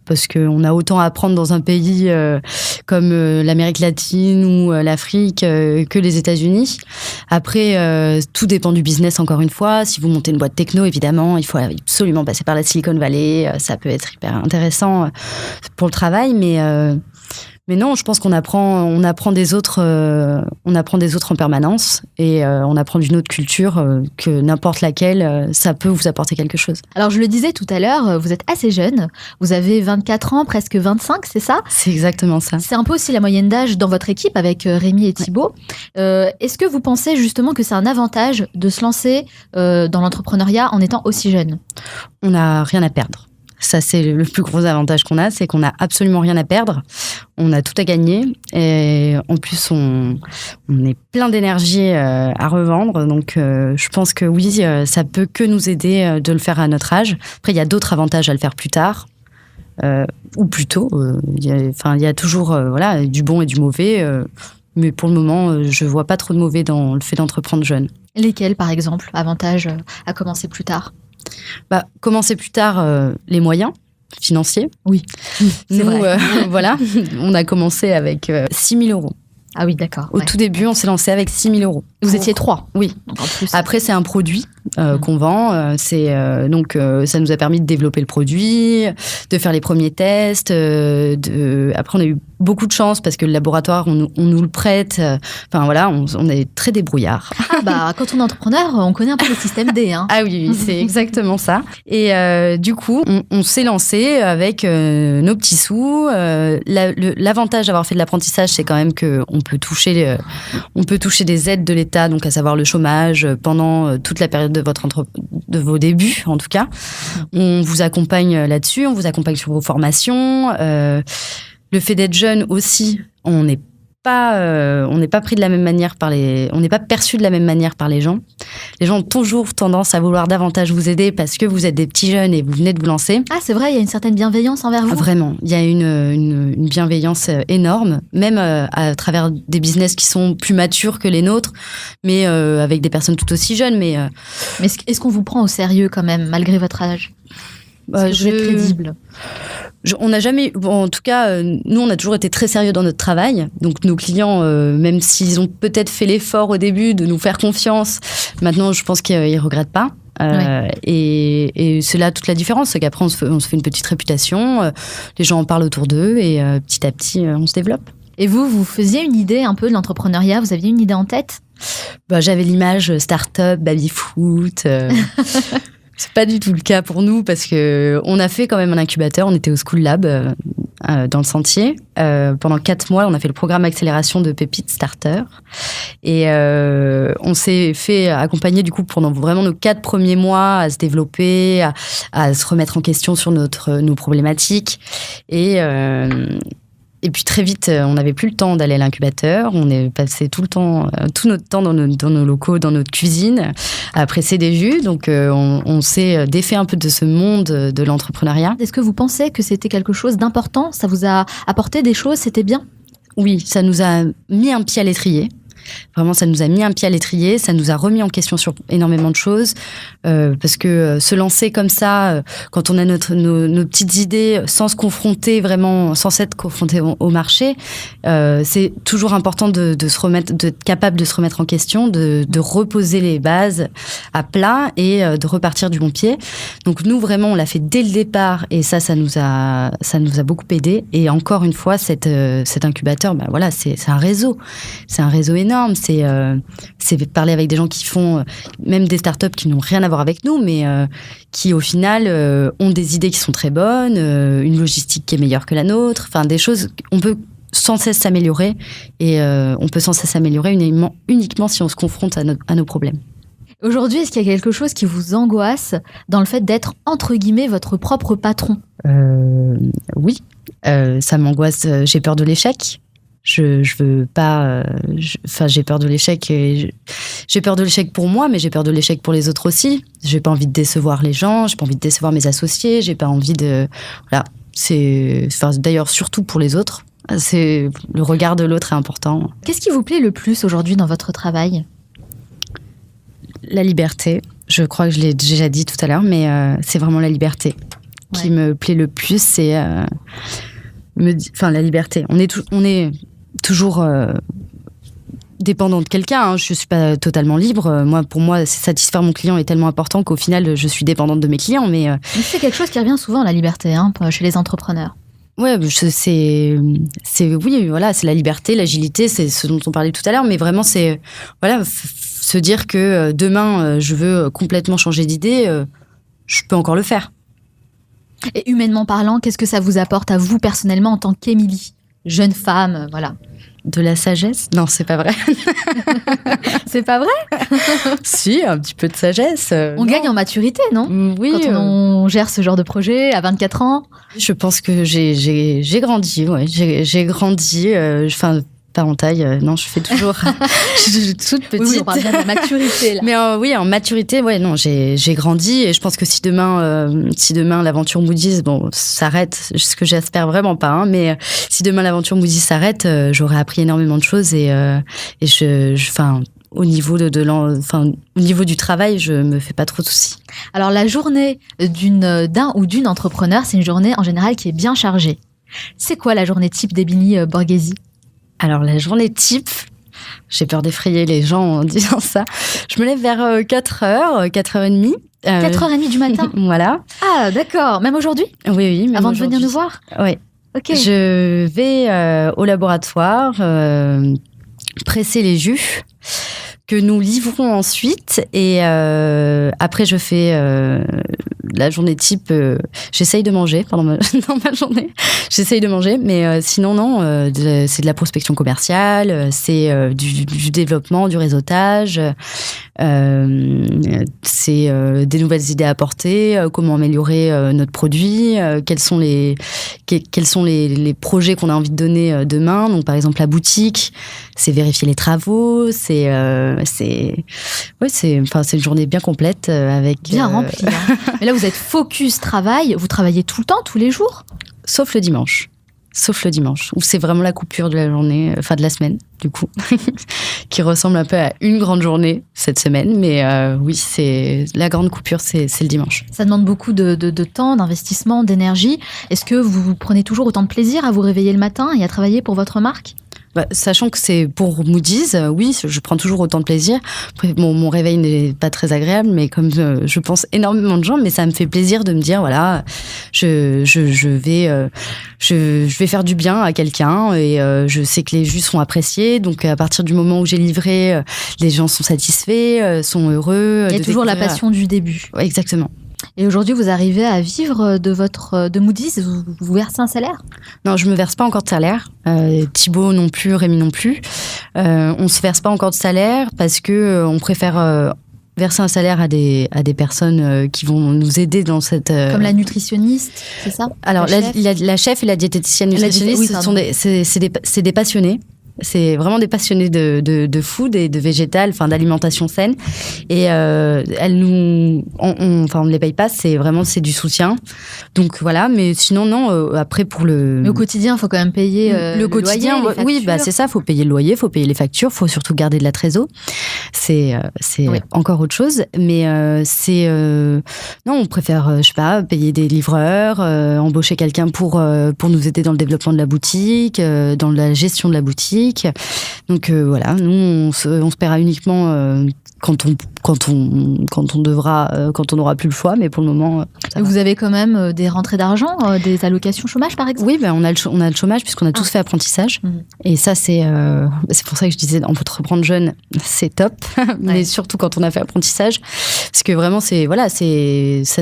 parce qu'on a autant à apprendre dans un pays comme l'Amérique latine ou l'Afrique que les États-Unis. Après, tout dépend du business, encore une fois. Si vous montez une boîte techno, évidemment, il faut absolument passer par la Silicon Valley. Ça peut être hyper intéressant pour le travail, mais non, je pense qu'on apprend des autres en permanence et on apprend d'une autre culture que n'importe laquelle, ça peut vous apporter quelque chose. Alors je le disais tout à l'heure, vous êtes assez jeune, vous avez 24 ans, presque 25, c'est ça ? C'est exactement ça. C'est un peu aussi la moyenne d'âge dans votre équipe avec Rémi et Thibaut. Est-ce que vous pensez justement que c'est un avantage de se lancer dans l'entrepreneuriat en étant aussi jeune ? On n'a rien à perdre. Ça, c'est le plus gros avantage qu'on a, c'est qu'on n'a absolument rien à perdre. On a tout à gagner. Et en plus, on est plein d'énergie à revendre. Donc, je pense que oui, ça peut que nous aider de le faire à notre âge. Après, il y a d'autres avantages à le faire plus tard. Ou plus tôt. Il y a toujours du bon et du mauvais. Mais pour le moment, je ne vois pas trop de mauvais dans le fait d'entreprendre jeune. Lesquels, par exemple, avantages à commencer plus tard ? Commencer plus tard, les moyens financiers. Oui, c'est vrai. Voilà, on a commencé avec 6 000 €. Ah oui, d'accord. Au tout début, on s'est lancé avec 6 000 €. Vous étiez 3. Oui. Donc en plus, après, c'est un produit qu'on vend. Donc, ça nous a permis de développer le produit, de faire les premiers tests. Après, on a eu beaucoup de chance parce que le laboratoire, on nous le prête. Enfin, voilà, on est très débrouillard. Quand on est entrepreneur, on connaît un peu le système D. Hein. Ah oui, c'est exactement ça. Et du coup, on s'est lancé avec nos petits sous. L'avantage d'avoir fait de l'apprentissage, c'est quand même qu'on peut toucher des aides de l'État, donc à savoir le chômage pendant toute la période de vos débuts, en tout cas. On vous accompagne là-dessus, on vous accompagne sur vos formations. Le fait d'être jeune aussi, on n'est pas pris de la même manière on n'est pas perçu de la même manière par les gens. Les gens ont toujours tendance à vouloir davantage vous aider parce que vous êtes des petits jeunes et vous venez de vous lancer. Ah, c'est vrai, il y a une certaine bienveillance envers vous. Vraiment, il y a une bienveillance énorme, même à travers des business qui sont plus matures que les nôtres, mais avec des personnes tout aussi jeunes. Mais est-ce qu'on vous prend au sérieux quand même, malgré votre âge ? Est-ce que vous êtes crédible ? On n'a jamais, en tout cas, nous, on a toujours été très sérieux dans notre travail. Donc, nos clients, même s'ils ont peut-être fait l'effort au début de nous faire confiance, maintenant, je pense qu'ils ne regrettent pas. Et c'est là toute la différence, c'est qu'après, on se fait une petite réputation, les gens en parlent autour d'eux et petit à petit, on se développe. Et vous faisiez une idée un peu de l'entrepreneuriat ? Vous aviez une idée en tête ? J'avais l'image start-up, baby-foot... C'est pas du tout le cas pour nous parce que on a fait quand même un incubateur. On était au School Lab dans le Sentier. Pendant 4 mois, on a fait le programme accélération de Pépite Starter. Et on s'est fait accompagner du coup pendant vraiment nos 4 premiers mois à se développer, à se remettre en question sur nos problématiques. Et puis très vite, on n'avait plus le temps d'aller à l'incubateur. On est passé tout notre temps dans nos locaux, dans notre cuisine, à presser des jus. Donc on s'est défait un peu de ce monde de l'entrepreneuriat. Est-ce que vous pensez que c'était quelque chose d'important ? Ça vous a apporté des choses ? C'était bien ? Oui, ça nous a mis un pied à l'étrier. Vraiment, ça nous a mis un pied à l'étrier, ça nous a remis en question sur énormément de choses, parce que se lancer comme ça, quand on a nos petites idées, sans se confronter vraiment, sans s'être confronté au marché, c'est toujours important d'être capable de se remettre en question, de reposer les bases à plat et de repartir du bon pied. Donc nous, vraiment, on l'a fait dès le départ et ça nous a beaucoup aidé. Et encore une fois, cet incubateur, voilà, c'est un réseau. C'est un réseau énorme. C'est parler avec des gens qui font même des startups qui n'ont rien à voir avec nous, mais qui au final ont des idées qui sont très bonnes, une logistique qui est meilleure que la nôtre, enfin des choses, on peut sans cesse s'améliorer et on peut sans cesse s'améliorer uniquement si on se confronte à nos problèmes. Aujourd'hui, est-ce qu'il y a quelque chose qui vous angoisse dans le fait d'être, entre guillemets, votre propre patron ? Oui, ça m'angoisse, j'ai peur de l'échec. Je veux pas. J'ai peur de l'échec. J'ai peur de l'échec pour moi, mais j'ai peur de l'échec pour les autres aussi. J'ai pas envie de décevoir les gens. J'ai pas envie de décevoir mes associés. J'ai pas envie de. Voilà. D'ailleurs, surtout pour les autres. Le regard de l'autre est important. Qu'est-ce qui vous plaît le plus aujourd'hui dans votre travail ? La liberté. Je crois que je l'ai déjà dit tout à l'heure, mais c'est vraiment la liberté. qui me plaît le plus, c'est la liberté. On est toujours dépendant de quelqu'un, hein. Je suis pas totalement libre. Pour moi, satisfaire mon client est tellement important qu'au final, je suis dépendante de mes clients. Mais c'est quelque chose qui revient souvent, la liberté, hein, chez les entrepreneurs. Ouais, c'est la liberté, l'agilité, c'est ce dont on parlait tout à l'heure. Mais vraiment, c'est se dire que demain, je veux complètement changer d'idée, je peux encore le faire. Et humainement parlant, qu'est-ce que ça vous apporte à vous personnellement en tant qu'Émilie, jeune femme, voilà? De la sagesse? Non, c'est pas vrai. C'est pas vrai? Si, un petit peu de sagesse. On gagne en maturité, non? Oui. Quand on gère ce genre de projet à 24 ans. Je pense que j'ai grandi, ouais. J'ai grandi, pas en taille, non, je fais toujours je suis toute petite. Oui, on parle bien de maturité, là. Mais oui, en maturité, ouais, non, j'ai grandi et je pense que si demain l'aventure Moody's, s'arrête, ce que j'espère vraiment pas, hein, mais si demain l'aventure Moody's s'arrête, j'aurais appris énormément de choses et au niveau au niveau du travail, je me fais pas trop de soucis. Alors, la journée d'un ou d'une entrepreneur, c'est une journée en général qui est bien chargée. C'est quoi la journée type d'Émilie Borghesi? Alors, la journée type, j'ai peur d'effrayer les gens en disant ça. Je me lève vers 4h, 4h30. 4h30 du matin? Voilà. Ah, d'accord. Même aujourd'hui? Oui. Même avant de venir nous voir? Oui. Ok. Je vais au laboratoire presser les jus que nous livrons ensuite. Et après, je fais la journée type. J'essaye de manger dans ma journée. J'essaye de manger, mais sinon, non. C'est de la prospection commerciale, c'est du développement, du réseautage. C'est des nouvelles idées à apporter, comment améliorer notre produit, quels sont les projets qu'on a envie de donner demain. Donc, par exemple, la boutique, c'est vérifier les travaux, c'est une journée bien complète avec bien remplie. Hein. Mais là, vous êtes focus travail. Vous travaillez tout le temps, tous les jours? Sauf le dimanche, où c'est vraiment la coupure de la journée, de la semaine, du coup, qui ressemble un peu à une grande journée cette semaine. Mais oui, c'est la grande coupure, c'est le dimanche. Ça demande beaucoup de temps, d'investissement, d'énergie. Est-ce que vous prenez toujours autant de plaisir à vous réveiller le matin et à travailler pour votre marque? Sachant que c'est pour Moody's, oui, je prends toujours autant de plaisir. Après, mon réveil n'est pas très agréable, mais comme je pense énormément de gens, mais ça me fait plaisir de me dire, voilà, je vais faire du bien à quelqu'un et je sais que les jus sont appréciés. Donc, à partir du moment où j'ai livré, les gens sont satisfaits, sont heureux. Il y a toujours la passion du début. Ouais, exactement. Et aujourd'hui, vous arrivez à vivre de Moody's? Vous versez un salaire? Non, je me verse pas encore de salaire. Thibaut non plus, Rémi non plus. On se verse pas encore de salaire parce que on préfère verser un salaire à des personnes qui vont nous aider dans cette... Comme la nutritionniste, c'est ça? Alors, la chef et la diététicienne nutritionniste, c'est des passionnés. C'est vraiment des passionnés de food et de végétal, d'alimentation saine. Et elles on ne les paye pas, c'est du soutien. Donc voilà, mais sinon, non, après pour le... Mais au quotidien, il faut quand même payer le quotidien, loyer, oui, c'est ça, il faut payer le loyer, il faut payer les factures, il faut surtout garder de la trésor. C'est encore autre chose. Mais non, on préfère, payer des livreurs, embaucher quelqu'un pour nous aider dans le développement de la boutique, dans la gestion de la boutique. Donc voilà, nous on se paiera uniquement quand on n'aura plus le choix, mais pour le moment ça va. Vous avez quand même des rentrées d'argent, des allocations chômage par exemple? Oui, on a le chômage puisqu'on a tous fait apprentissage. Et ça c'est pour ça que je disais entreprendre jeune c'est top, mais surtout quand on a fait apprentissage, parce que vraiment ça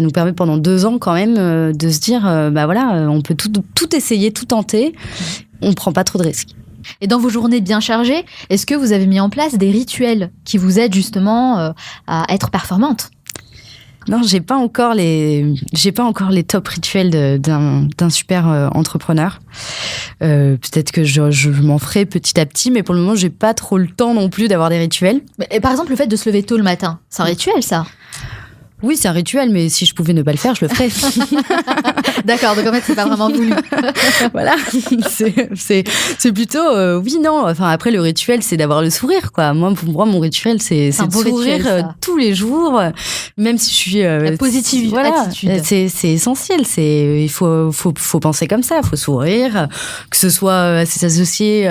nous permet pendant 2 ans quand même de se dire on peut tout essayer, tout tenter, on prend pas trop de risques. Et dans vos journées bien chargées, est-ce que vous avez mis en place des rituels qui vous aident justement à être performante? Non, j'ai pas encore les top rituels d'un super entrepreneur. Peut-être que je m'en ferai petit à petit, mais pour le moment, j'ai pas trop le temps non plus d'avoir des rituels. Et par exemple, le fait de se lever tôt le matin, c'est un rituel, ça? Oui, c'est un rituel, mais si je pouvais ne pas le faire, je le ferais. D'accord, donc en fait, c'est pas vraiment voulu. Voilà, c'est plutôt oui, non. Enfin, après, le rituel, c'est d'avoir le sourire, quoi. Pour moi, mon rituel, c'est de sourire rituel, tous les jours, même si je suis la positive attitude. C'est essentiel. Il faut penser comme ça. Il faut sourire, que ce soit à ses associés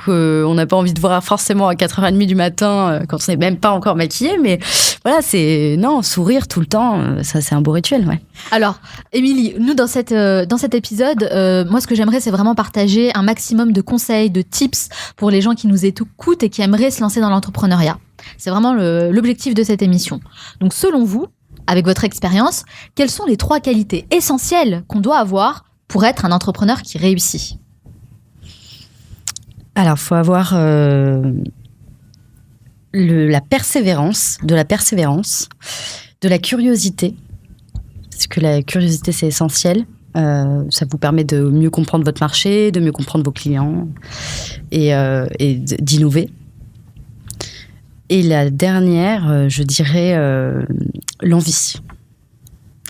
qu'on n'a pas envie de voir forcément à 4h30 du matin quand on n'est même pas encore maquillé, mais voilà, sourire tout le temps, ça c'est un beau rituel, ouais. Alors, Émilie, nous dans cet épisode, moi ce que j'aimerais c'est vraiment partager un maximum de conseils, de tips pour les gens qui nous écoutent et qui aimeraient se lancer dans l'entrepreneuriat. C'est vraiment l'objectif de cette émission. Donc selon vous, avec votre expérience, quelles sont les 3 qualités essentielles qu'on doit avoir pour être un entrepreneur qui réussit ? Alors, il faut avoir la persévérance, de la curiosité, parce que la curiosité c'est essentiel. Ça vous permet de mieux comprendre votre marché, de mieux comprendre vos clients et d'innover. Et la dernière, je dirais l'envie.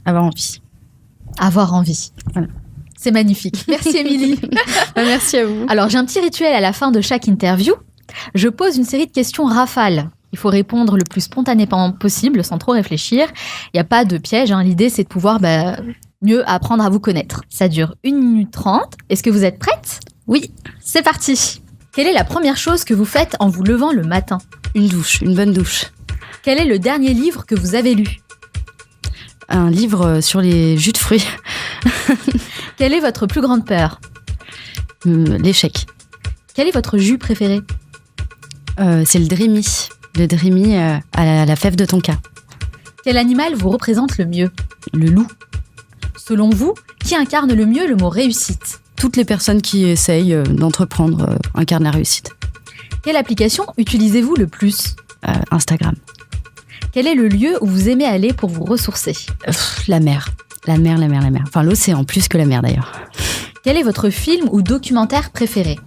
Avoir envie. Avoir envie. Voilà. C'est magnifique. Merci Émilie. Merci à vous. Alors j'ai un petit rituel à la fin de chaque interview. Je pose une série de questions rafales. Il faut répondre le plus spontanément possible, sans trop réfléchir. Il n'y a pas de piège. L'idée, c'est de pouvoir mieux apprendre à vous connaître. Ça dure 1 minute 30. Est-ce que vous êtes prête ? Oui. C'est parti. Quelle est la première chose que vous faites en vous levant le matin ? Une douche, une bonne douche. Quel est le dernier livre que vous avez lu ? Un livre sur les jus de fruits. Quelle est votre plus grande peur ? L'échec. Quel est votre jus préféré ? C'est le Dreamy. Le Dreamy à la fève de tonka. Quel animal vous représente le mieux ? Le loup. Selon vous, qui incarne le mieux le mot réussite ? Toutes les personnes qui essayent d'entreprendre incarnent la réussite. Quelle application utilisez-vous le plus ? Instagram. Quel est le lieu où vous aimez aller pour vous ressourcer ? La mer. La mer. Enfin, l'océan, plus que la mer d'ailleurs. Quel est votre film ou documentaire préféré ?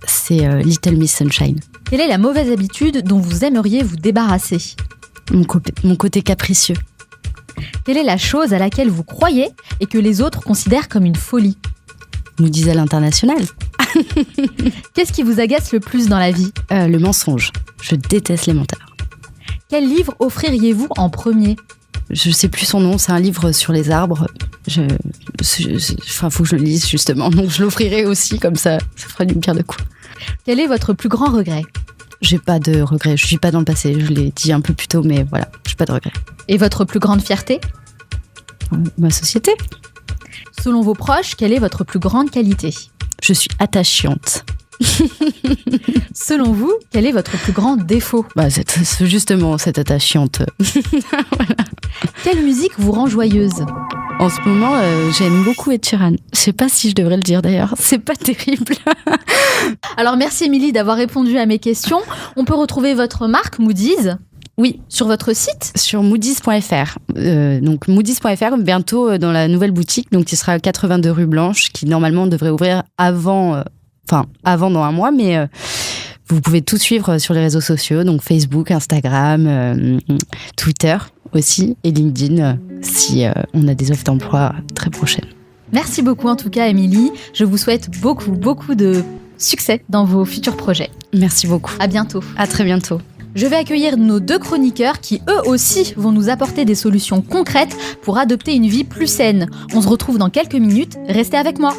C'est Little Miss Sunshine. Quelle est la mauvaise habitude dont vous aimeriez vous débarrasser ? Mon côté capricieux. Quelle est la chose à laquelle vous croyez et que les autres considèrent comme une folie ? Moody's à l'international. Qu'est-ce qui vous agace le plus dans la vie ? Le mensonge. Je déteste les menteurs. Quel livre offririez-vous en premier ? Je sais plus son nom, c'est un livre sur les arbres. Faut que je le lise justement, donc je l'offrirai aussi, comme ça fera d'une pierre deux coups. Quel est votre plus grand regret ? J'ai pas de regret, je suis pas dans le passé, je l'ai dit un peu plus tôt, mais voilà, j'ai pas de regret. Et votre plus grande fierté ? Ma société. Selon vos proches, quelle est votre plus grande qualité ? Je suis attachante. Selon vous, quel est votre plus grand défaut ? Justement, cette attachante. Voilà. Quelle musique vous rend joyeuse ? En ce moment, j'aime beaucoup Ed Sheeran. Je sais pas si je devrais le dire d'ailleurs, c'est pas terrible. Alors merci Émilie d'avoir répondu à mes questions. On peut retrouver votre marque Moody's ? Oui. Sur votre site ? Sur Moody's.fr. Donc Moody's.fr, bientôt dans la nouvelle boutique, donc qui sera à 82 rue Blanche, qui normalement devrait ouvrir avant dans 1 mois, mais vous pouvez tout suivre sur les réseaux sociaux, donc Facebook, Instagram, Twitter aussi, et LinkedIn, si on a des offres d'emploi très prochaines. Merci beaucoup en tout cas Émilie. Je vous souhaite beaucoup de succès dans vos futurs projets. Merci beaucoup. À bientôt. À très bientôt. Je vais accueillir nos 2 chroniqueurs qui, eux aussi, vont nous apporter des solutions concrètes pour adopter une vie plus saine. On se retrouve dans quelques minutes. Restez avec moi.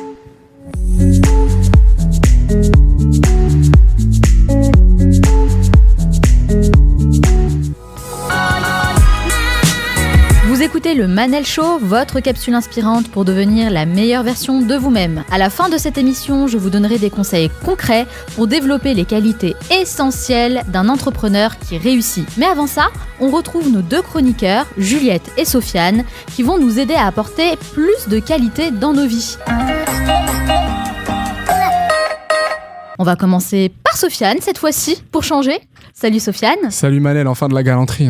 Vous écoutez le Manel Show, votre capsule inspirante pour devenir la meilleure version de vous-même. À la fin de cette émission, je vous donnerai des conseils concrets pour développer les qualités essentielles d'un entrepreneur qui réussit. Mais avant ça, on retrouve nos 2 chroniqueurs, Juliette et Sofiane, qui vont nous aider à apporter plus de qualité dans nos vies. On va commencer par Sofiane cette fois-ci, pour changer. Salut Sofiane. Salut Manel, enfin de la galanterie.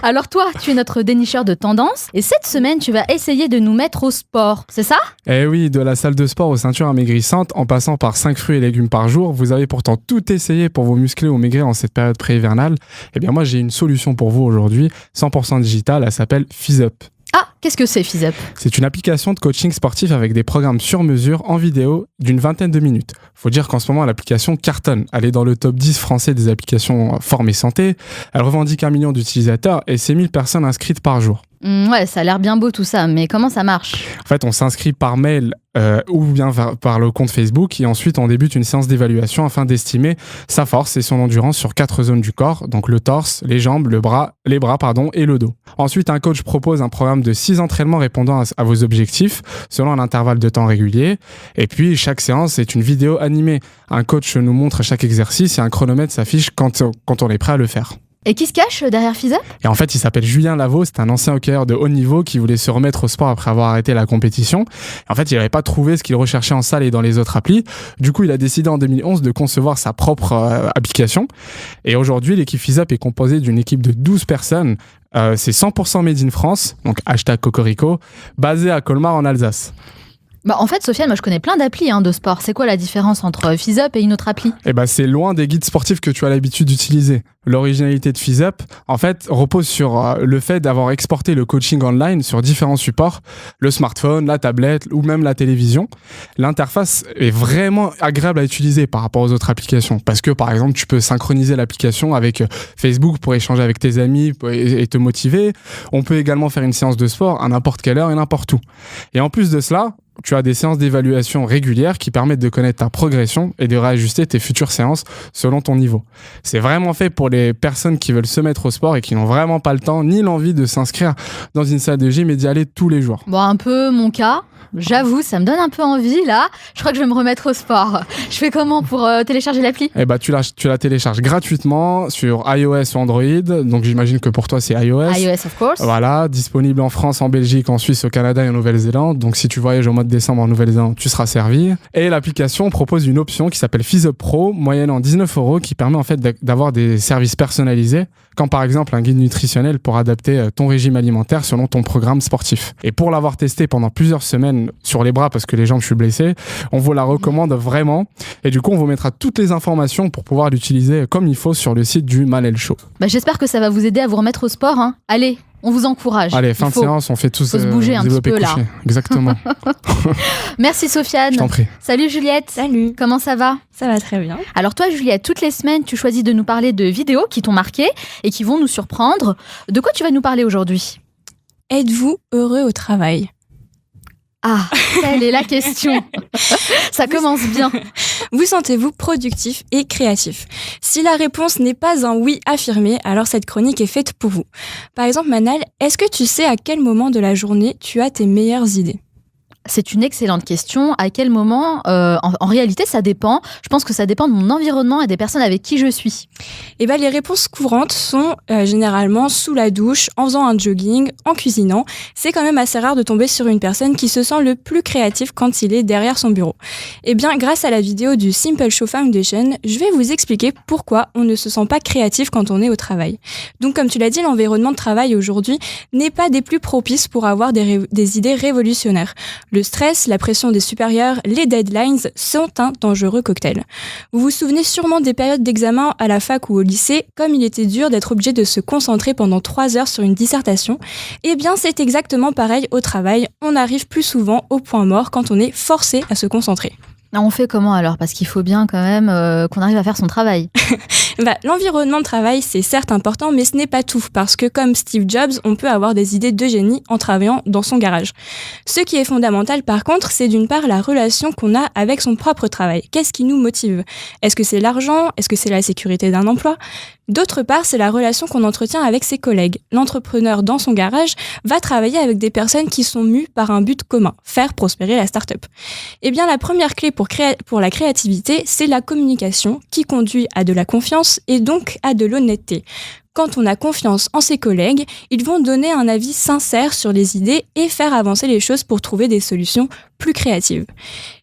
Alors toi, tu es notre dénicheur de tendances et cette semaine, tu vas essayer de nous mettre au sport, c'est ça ? Eh oui, de la salle de sport aux ceintures amaigrissantes, en passant par 5 fruits et légumes par jour, vous avez pourtant tout essayé pour vous muscler ou maigrir en cette période pré-hivernale. Eh bien moi, j'ai une solution pour vous aujourd'hui, 100% digitale, elle s'appelle FizzUp. Ah, qu'est-ce que c'est FizzUp ? C'est une application de coaching sportif avec des programmes sur mesure en vidéo d'une 20aine de minutes. Faut dire qu'en ce moment, l'application cartonne. Elle est dans le top 10 français des applications forme et santé. Elle revendique 1 million d'utilisateurs et c'est 1000 personnes inscrites par jour. Ouais, ça a l'air bien beau tout ça, mais comment ça marche ? En fait, on s'inscrit par mail ou bien par le compte Facebook et ensuite on débute une séance d'évaluation afin d'estimer sa force et son endurance sur 4 zones du corps, donc le torse, les jambes, les bras et le dos. Ensuite, un coach propose un programme de 6 entraînements répondant à vos objectifs selon un intervalle de temps régulier. Et puis, chaque séance est une vidéo animée. Un coach nous montre chaque exercice et un chronomètre s'affiche quand on est prêt à le faire. Et qui se cache derrière FizzUp ? Et en fait, il s'appelle Julien Lavaux, c'est un ancien hockeyeur de haut niveau qui voulait se remettre au sport après avoir arrêté la compétition. En fait, il n'avait pas trouvé ce qu'il recherchait en salle et dans les autres applis. Du coup, il a décidé en 2011 de concevoir sa propre application. Et aujourd'hui, l'équipe FizzUp est composée d'une équipe de 12 personnes. C'est 100% made in France, donc #Cocorico, basé à Colmar en Alsace. Bah en fait, Sofiane, moi je connais plein d'applis de sport. C'est quoi la différence entre FizzUp et une autre appli ? Eh ben, c'est loin des guides sportifs que tu as l'habitude d'utiliser. L'originalité de FizzUp, en fait, repose sur le fait d'avoir exporté le coaching online sur différents supports, le smartphone, la tablette ou même la télévision. L'interface est vraiment agréable à utiliser par rapport aux autres applications parce que, par exemple, tu peux synchroniser l'application avec Facebook pour échanger avec tes amis et te motiver. On peut également faire une séance de sport à n'importe quelle heure et n'importe où. Et en plus de cela, tu as des séances d'évaluation régulières qui permettent de connaître ta progression et de réajuster tes futures séances selon ton niveau. C'est vraiment fait pour les personnes qui veulent se mettre au sport et qui n'ont vraiment pas le temps ni l'envie de s'inscrire dans une salle de gym et d'y aller tous les jours. Bon, un peu mon cas. J'avoue, ça me donne un peu envie là. Je crois que je vais me remettre au sport. Je fais comment pour télécharger l'appli ? Eh ben, tu la télécharges gratuitement sur iOS ou Android. Donc j'imagine que pour toi c'est iOS. iOS, of course. Voilà, disponible en France, en Belgique, en Suisse, au Canada et en Nouvelle-Zélande. Donc si tu voyages au mois de décembre en Nouvelle-Zélande, tu seras servi. Et l'application propose une option qui s'appelle FizzUp Pro, moyennant 19 €, qui permet en fait d'avoir des services personnalisés, comme par exemple un guide nutritionnel pour adapter ton régime alimentaire selon ton programme sportif. Et pour l'avoir testé pendant plusieurs semaines sur les bras parce que les jambes je suis blessé, on vous la recommande vraiment. Et du coup, on vous mettra toutes les informations pour pouvoir l'utiliser comme il faut sur le site du Manel Show. Bah, j'espère que ça va vous aider à vous remettre au sport. Allez, on vous encourage. Allez, fin de séance, on fait tous se bouger un petit peu couché. là. Exactement. Merci Sofiane. Je t'en prie. Salut Juliette. Salut. Comment ça va ? Ça va très bien. Alors toi Juliette, toutes les semaines, tu choisis de nous parler de vidéos qui t'ont marqué et qui vont nous surprendre. De quoi tu vas nous parler aujourd'hui ? Êtes-vous heureux au travail ? Ah, telle est la question. Ça commence bien. Vous sentez-vous productif et créatif ? Si la réponse n'est pas un oui affirmé, alors cette chronique est faite pour vous. Par exemple, Manal, est-ce que tu sais à quel moment de la journée tu as tes meilleures idées ? C'est une excellente question. À quel moment ? En réalité, ça dépend. Je pense que ça dépend de mon environnement et des personnes avec qui je suis. Eh ben, les réponses courantes sont généralement sous la douche, en faisant un jogging, en cuisinant. C'est quand même assez rare de tomber sur une personne qui se sent le plus créatif quand il est derrière son bureau. Eh bien, grâce à la vidéo du Simple Show Foundation, je vais vous expliquer pourquoi on ne se sent pas créatif quand on est au travail. Donc, comme tu l'as dit, l'environnement de travail aujourd'hui n'est pas des plus propices pour avoir des idées révolutionnaires. Le stress, la pression des supérieurs, les deadlines sont un dangereux cocktail. Vous vous souvenez sûrement des périodes d'examen à la fac ou au lycée, comme il était dur d'être obligé de se concentrer pendant 3 heures sur une dissertation. Eh bien, c'est exactement pareil au travail. On arrive plus souvent au point mort quand on est forcé à se concentrer. On fait comment alors ? Parce qu'il faut bien quand même qu'on arrive à faire son travail. L'environnement de travail, c'est certes important, mais ce n'est pas tout, parce que comme Steve Jobs, on peut avoir des idées de génie en travaillant dans son garage. Ce qui est fondamental, par contre, c'est d'une part la relation qu'on a avec son propre travail. Qu'est-ce qui nous motive ? Est-ce que c'est l'argent ? Est-ce que c'est la sécurité d'un emploi ? D'autre part, c'est la relation qu'on entretient avec ses collègues. L'entrepreneur dans son garage va travailler avec des personnes qui sont mues par un but commun, faire prospérer la start-up. Eh bien, la première clé pour la créativité, c'est la communication qui conduit à de la confiance, confiance et donc à de l'honnêteté. Quand on a confiance en ses collègues, ils vont donner un avis sincère sur les idées et faire avancer les choses pour trouver des solutions plus créatives.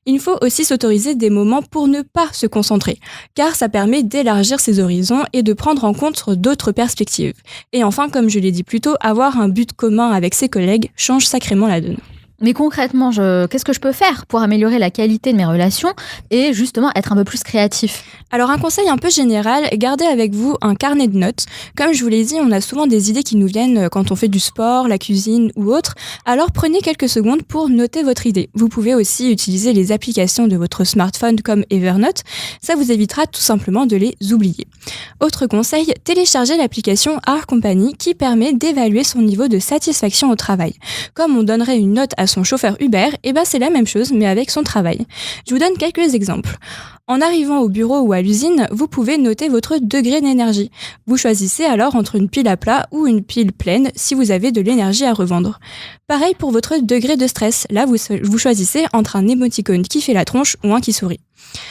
Il faut aussi s'autoriser des moments pour ne pas se concentrer, car ça permet d'élargir ses horizons et de prendre en compte d'autres perspectives. Et enfin, comme je l'ai dit plus tôt, avoir un but commun avec ses collègues change sacrément la donne. Mais concrètement, qu'est-ce que je peux faire pour améliorer la qualité de mes relations et justement être un peu plus créatif ? Alors un conseil un peu général, gardez avec vous un carnet de notes. Comme je vous l'ai dit, on a souvent des idées qui nous viennent quand on fait du sport, la cuisine ou autre. Alors prenez quelques secondes pour noter votre idée. Vous pouvez aussi utiliser les applications de votre smartphone comme Evernote. Ça vous évitera tout simplement de les oublier. Autre conseil, téléchargez l'application Our Company qui permet d'évaluer son niveau de satisfaction au travail. Comme on donnerait une note à son chauffeur Uber, et c'est la même chose mais avec son travail. Je vous donne quelques exemples. En arrivant au bureau ou à l'usine, vous pouvez noter votre degré d'énergie. Vous choisissez alors entre une pile à plat ou une pile pleine si vous avez de l'énergie à revendre. Pareil pour votre degré de stress. Là, vous choisissez entre un émoticône qui fait la tronche ou un qui sourit.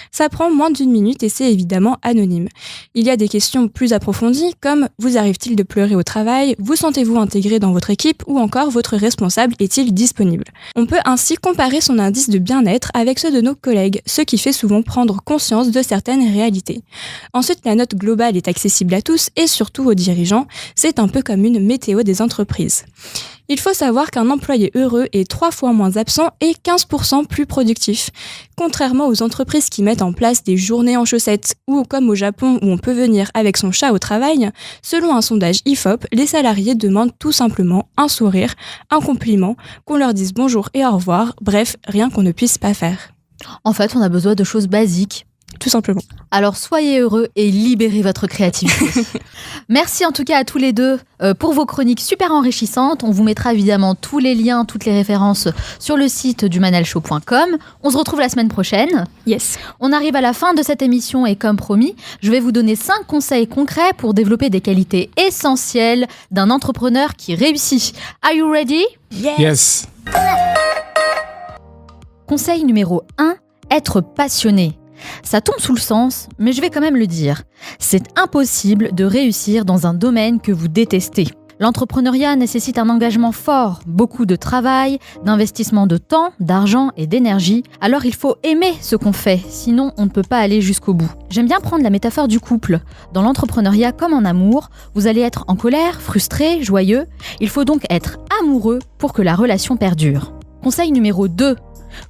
Ça prend moins d'1 minute et c'est évidemment anonyme. Il y a des questions plus approfondies comme vous arrive-t-il de pleurer au travail, vous sentez-vous intégré dans votre équipe ou encore votre responsable est-il disponible. On peut ainsi comparer son indice de bien-être avec ceux de nos collègues, ce qui fait souvent prendre conscience de certaines réalités. Ensuite, la note globale est accessible à tous et surtout aux dirigeants. C'est un peu comme une météo des entreprises. Il faut savoir qu'un employé heureux est 3 fois moins absent et 15% plus productif. Contrairement aux entreprises qui mettent en place des journées en chaussettes ou comme au Japon où on peut venir avec son chat au travail, selon un sondage IFOP, les salariés demandent tout simplement un sourire, un compliment, qu'on leur dise bonjour et au revoir, bref, rien qu'on ne puisse pas faire. En fait, on a besoin de choses basiques. Tout simplement. Alors soyez heureux et libérez votre créativité. Merci en tout cas à tous les deux pour vos chroniques super enrichissantes. On vous mettra évidemment tous les liens, toutes les références sur le site du manalshow.com. On se retrouve la semaine prochaine. Yes. On arrive à la fin de cette émission et comme promis, je vais vous donner 5 conseils concrets pour développer des qualités essentielles d'un entrepreneur qui réussit. Are you ready? Yes. Conseil numéro 1, être passionné. Ça tombe sous le sens, mais je vais quand même le dire. C'est impossible de réussir dans un domaine que vous détestez. L'entrepreneuriat nécessite un engagement fort, beaucoup de travail, d'investissement de temps, d'argent et d'énergie. Alors il faut aimer ce qu'on fait, sinon on ne peut pas aller jusqu'au bout. J'aime bien prendre la métaphore du couple. Dans l'entrepreneuriat comme en amour, vous allez être en colère, frustré, joyeux. Il faut donc être amoureux pour que la relation perdure. Conseil numéro 2.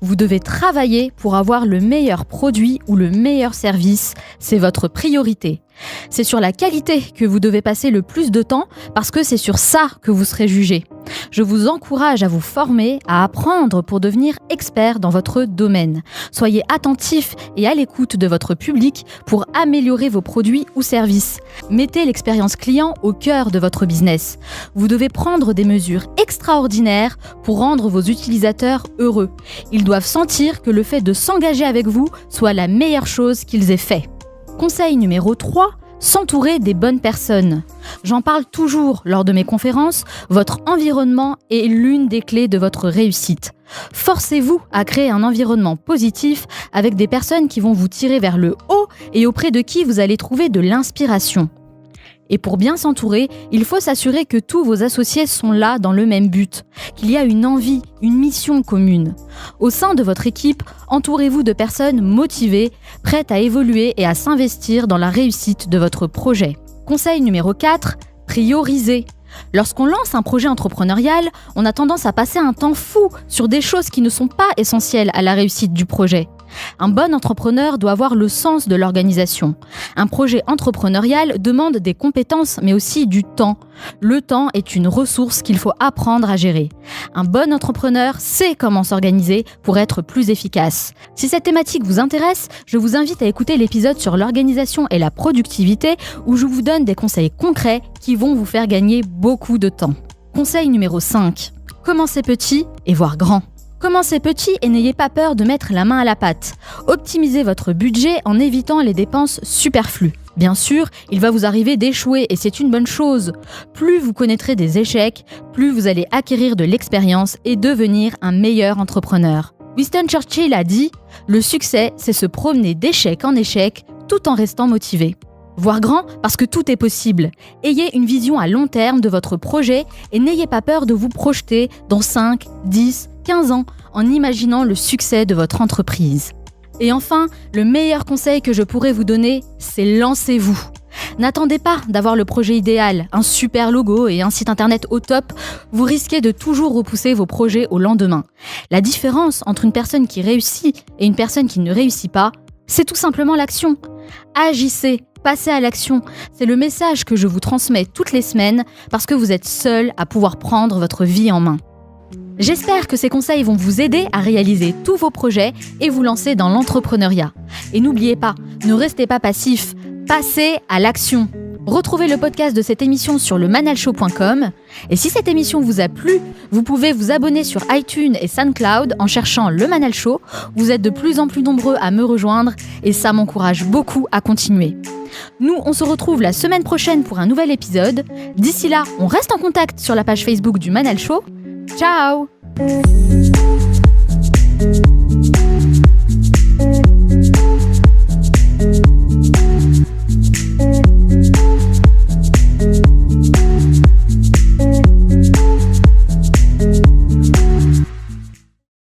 Vous devez travailler pour avoir le meilleur produit ou le meilleur service. C'est votre priorité. C'est sur la qualité que vous devez passer le plus de temps parce que c'est sur ça que vous serez jugé. Je vous encourage à vous former, à apprendre pour devenir expert dans votre domaine. Soyez attentif et à l'écoute de votre public pour améliorer vos produits ou services. Mettez l'expérience client au cœur de votre business. Vous devez prendre des mesures extraordinaires pour rendre vos utilisateurs heureux. Ils doivent sentir que le fait de s'engager avec vous soit la meilleure chose qu'ils aient fait. Conseil numéro 3, s'entourer des bonnes personnes. J'en parle toujours lors de mes conférences, votre environnement est l'une des clés de votre réussite. Forcez-vous à créer un environnement positif avec des personnes qui vont vous tirer vers le haut et auprès de qui vous allez trouver de l'inspiration. Et pour bien s'entourer, il faut s'assurer que tous vos associés sont là dans le même but, qu'il y a une envie, une mission commune. Au sein de votre équipe, entourez-vous de personnes motivées, prêtes à évoluer et à s'investir dans la réussite de votre projet. Conseil numéro 4, priorisez. Lorsqu'on lance un projet entrepreneurial, on a tendance à passer un temps fou sur des choses qui ne sont pas essentielles à la réussite du projet. Un bon entrepreneur doit avoir le sens de l'organisation. Un projet entrepreneurial demande des compétences mais aussi du temps. Le temps est une ressource qu'il faut apprendre à gérer. Un bon entrepreneur sait comment s'organiser pour être plus efficace. Si cette thématique vous intéresse, je vous invite à écouter l'épisode sur l'organisation et la productivité où je vous donne des conseils concrets qui vont vous faire gagner beaucoup de temps. Conseil numéro 5. Commencez petit et voir grand. Commencez petit et n'ayez pas peur de mettre la main à la pâte. Optimisez votre budget en évitant les dépenses superflues. Bien sûr, il va vous arriver d'échouer et c'est une bonne chose. Plus vous connaîtrez des échecs, plus vous allez acquérir de l'expérience et devenir un meilleur entrepreneur. Winston Churchill a dit « Le succès, c'est se promener d'échec en échec tout en restant motivé ». Voir grand parce que tout est possible. Ayez une vision à long terme de votre projet et n'ayez pas peur de vous projeter dans 5, 10, 15 ans en imaginant le succès de votre entreprise. Et enfin, le meilleur conseil que je pourrais vous donner, c'est lancez-vous. N'attendez pas d'avoir le projet idéal, un super logo et un site internet au top. Vous risquez de toujours repousser vos projets au lendemain. La différence entre une personne qui réussit et une personne qui ne réussit pas, c'est tout simplement l'action. Agissez, passez à l'action. C'est le message que je vous transmets toutes les semaines parce que vous êtes seul à pouvoir prendre votre vie en main. J'espère que ces conseils vont vous aider à réaliser tous vos projets et vous lancer dans l'entrepreneuriat. Et n'oubliez pas, ne restez pas passif, passez à l'action. Retrouvez le podcast de cette émission sur lemanalshow.com. Et si cette émission vous a plu, vous pouvez vous abonner sur iTunes et SoundCloud en cherchant Le Manal Show. Vous êtes de plus en plus nombreux à me rejoindre et ça m'encourage beaucoup à continuer. Nous, on se retrouve la semaine prochaine pour un nouvel épisode. D'ici là, on reste en contact sur la page Facebook du Manal Show. Ciao!